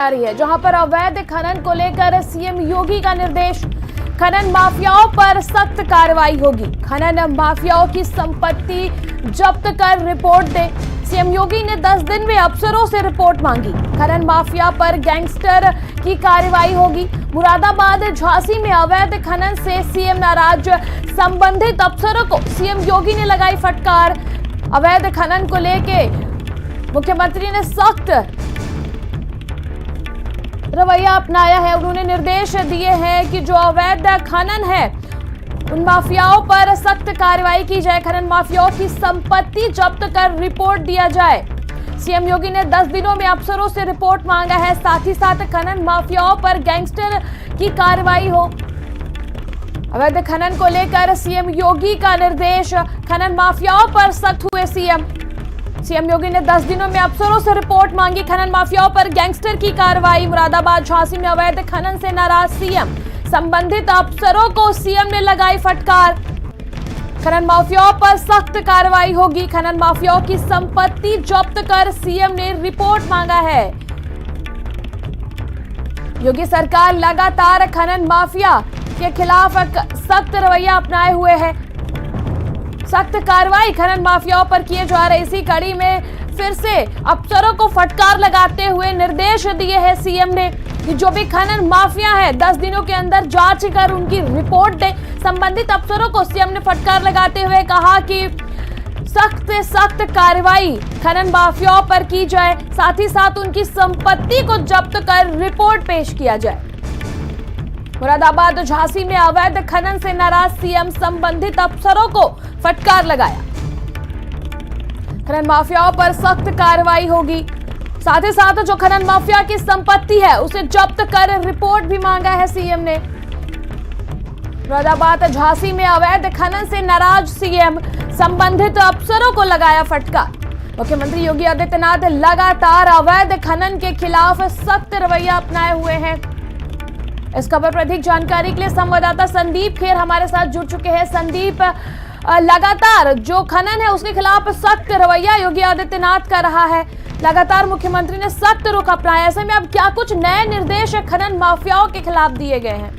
आ रही है, जहां पर अवैध खनन को लेकर सीएम योगी का निर्देश। खनन माफियाओं पर सख्त कार्रवाई होगी। खनन माफियाओं की संपत्ति जब्त कर रिपोर्ट दे। सीएम योगी ने 10 दिन में अफसरों से रिपोर्ट मांगी। खनन माफिया पर गैंगस्टर की कार्रवाई होगी। मुरादाबाद झांसी में अवैध खनन से सीएम नाराज। संबंधित अफसरों को सीएम योगी ने लगाई फटकार। अवैध खनन को लेके मुख्यमंत्री ने सख्त रवैया अपनाया है। उन्होंने निर्देश दिए हैं कि जो अवैध खनन है उन माफियाओं पर सख्त कार्रवाई की जाए। खनन माफियाओं की संपत्ति जब्त कर रिपोर्ट दिया जाए। सीएम योगी ने 10 दिनों में अफसरों से रिपोर्ट मांगा है। साथ ही साथ खनन माफियाओं पर गैंगस्टर की कार्रवाई हो। अवैध खनन को लेकर सीएम योगी का निर्देश। खनन माफियाओं पर सख्त हुए सीएम योगी ने 10 दिनों में अफसरों से रिपोर्ट मांगी। खनन माफियाओं पर गैंगस्टर की कार्रवाई। मुरादाबाद झांसी में अवैध खनन से नाराज सीएम। संबंधित अफसरों को सीएम ने लगाई फटकार। खनन माफियाओं पर सख्त कार्रवाई होगी। खनन माफियाओं की संपत्ति जब्त कर सीएम ने रिपोर्ट मांगा है। योगी सरकार लगातार खनन माफिया के खिलाफ सख्त रवैया अपनाए हुए है। सख्त कार्रवाई खनन माफियाओं पर किए जा रहे। इसी कड़ी में फिर से अफसरों को फटकार लगाते हुए निर्देश दिए हैं सीएम ने कि जो भी खनन माफिया है 10 दिनों के अंदर जांच कर उनकी रिपोर्ट दे। संबंधित अफसरों को सीएम ने फटकार लगाते हुए कहा कि सख्त से सख्त कार्रवाई खनन माफियाओं पर की जाए। साथ ही साथ उनकी संपत्ति को जब्त कर रिपोर्ट पेश किया जाए। मुरादाबाद झांसी में अवैध खनन से नाराज सीएम। संबंधित अफसरों को फटकार लगाया। खनन माफियाओं पर सख्त कार्रवाई होगी। साथ ही साथ जो खनन माफिया की संपत्ति है उसे जब्त कर रिपोर्ट भी मांगा है सीएम ने। मुरादाबाद झांसी में अवैध खनन से नाराज सीएम। संबंधित अफसरों को लगाया फटकार। मुख्यमंत्री योगी आदित्यनाथ लगातार अवैध खनन के खिलाफ सख्त रवैया अपनाए हुए हैं। इस खबर पर अधिक जानकारी के लिए संवाददाता संदीप खेर हमारे साथ जुड़ चुके हैं। संदीप, लगातार जो खनन है उसके खिलाफ सख्त रवैया योगी आदित्यनाथ का रहा है। लगातार मुख्यमंत्री ने सख्त रुख अपनाया। ऐसे में अब क्या कुछ नए निर्देश खनन माफियाओं के खिलाफ दिए गए हैं?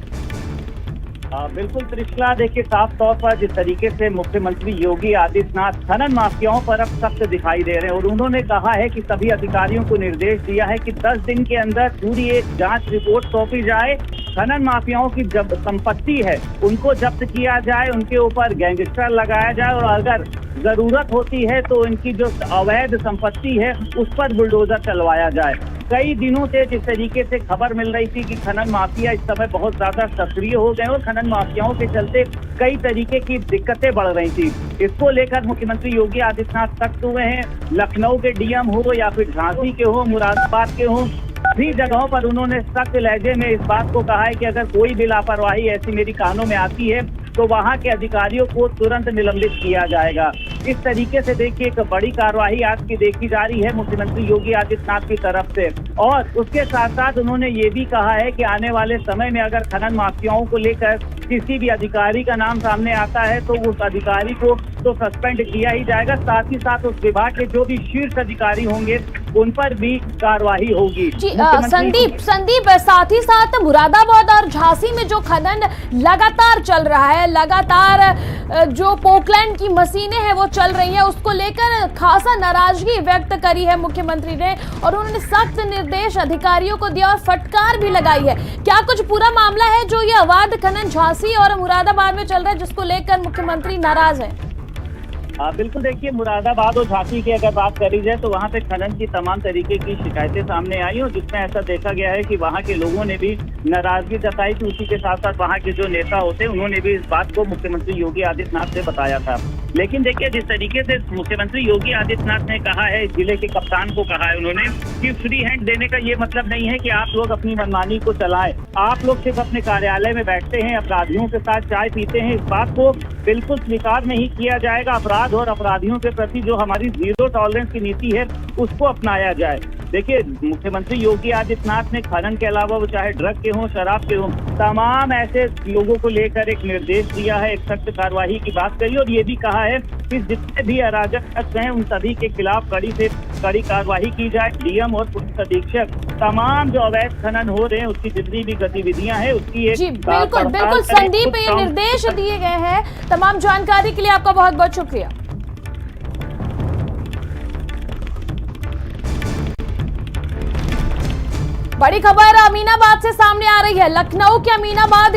बिल्कुल त्रिशला, देखिए साफ तौर पर जिस तरीके से मुख्यमंत्री योगी आदित्यनाथ खनन माफियाओं पर अब सख्त दिखाई दे रहे हैं और उन्होंने कहा है कि सभी अधिकारियों को निर्देश दिया है कि 10 दिन के अंदर पूरी एक जांच रिपोर्ट सौंपी जाए। खनन माफियाओं की जब संपत्ति है उनको जब्त किया जाए, उनके ऊपर गैंगस्टर लगाया जाए और अगर जरूरत होती है तो इनकी जो अवैध संपत्ति है उस पर बुलडोजर चलवाया जाए। कई दिनों से जिस तरीके से खबर मिल रही थी कि खनन माफिया इस समय बहुत ज्यादा सक्रिय हो गए और खनन माफियाओं के चलते कई तरीके की दिक्कतें बढ़ रही थी, इसको लेकर मुख्यमंत्री योगी आदित्यनाथ सख्त हुए हैं। लखनऊ के डीएम हो या फिर झांसी के हो, मुरादाबाद के हो, सभी जगहों पर उन्होंने सख्त लहजे में इस बात को कहा है कि अगर कोई भी लापरवाही ऐसी मेरी कानों में आती है तो वहां के अधिकारियों को तुरंत निलंबित किया जाएगा। इस तरीके से देखिए एक बड़ी कार्रवाई आज की देखी जा रही है मुख्यमंत्री योगी आदित्यनाथ की तरफ से। और उसके साथ साथ उन्होंने ये भी कहा है कि आने वाले समय में अगर खनन माफियाओं को लेकर किसी भी अधिकारी का नाम सामने आता है तो उस अधिकारी को तो सस्पेंड किया ही जाएगा। साथ ही साथ उस विभाग के जो भी शीर्ष अधिकारी होंगे उन पर भी कार्रवाई होगी। संदीप, साथ ही साथ मुरादाबाद और झांसी में जो खनन लगातार चल रहा है, लगातार जो पोकलैंड की मशीनें हैं वो चल रही है, उसको लेकर खासा नाराजगी व्यक्त करी है मुख्यमंत्री ने और उन्होंने सख्त निर्देश अधिकारियों को दिया और फटकार भी लगाई है। क्या कुछ पूरा मामला है जो ये अवैध खनन झांसी और मुरादाबाद में चल रहा है जिसको लेकर मुख्यमंत्री नाराज है? बिल्कुल, देखिए मुरादाबाद और झांसी की अगर बात करी जाए तो वहाँ पे खनन की तमाम तरीके की शिकायतें सामने आई और जिसमें ऐसा देखा गया है कि वहाँ के लोगों ने भी नाराजगी जताई थी। उसी के साथ साथ वहाँ के जो नेता होते हैं उन्होंने भी इस बात को मुख्यमंत्री योगी आदित्यनाथ से बताया था। लेकिन देखिए जिस तरीके से मुख्यमंत्री योगी आदित्यनाथ ने कहा है, जिले के कप्तान को कहा है उन्होंने कि फ्री हैंड देने का ये मतलब नहीं है कि आप लोग अपनी मनमानी को चलाएं। आप लोग सिर्फ अपने कार्यालय में बैठते हैं, अपराधियों के साथ चाय पीते हैं, इस बात को बिल्कुल स्वीकार नहीं किया जाएगा। अपराध और अपराधियों के प्रति जो हमारी जीरो टॉलरेंस की नीति है उसको अपनाया जाए। देखिए मुख्यमंत्री योगी आदित्यनाथ ने खनन के अलावा वो चाहे ड्रग के हों, शराब के हों, तमाम ऐसे लोगों को लेकर एक निर्देश दिया है, एक सख्त कार्रवाई की बात करी और ये भी कहा है फिर जितने भी अराजक शख्स हैं उन सभी के खिलाफ कड़ी से कड़ी कार्रवाई की जाए। डीएम और पुलिस अधीक्षक तमाम जो अवैध खनन हो रहे हैं उसकी जितनी भी गतिविधियां हैं उसकी एक जी बिल्कुल बिल्कुल पड़ताल करें। संदीप, ये निर्देश दिए गए हैं। तमाम जानकारी के लिए आपका बहुत बहुत शुक्रिया। बड़ी खबर अमीनाबाद से सामने आ रही है। लखनऊ के अमीनाबाद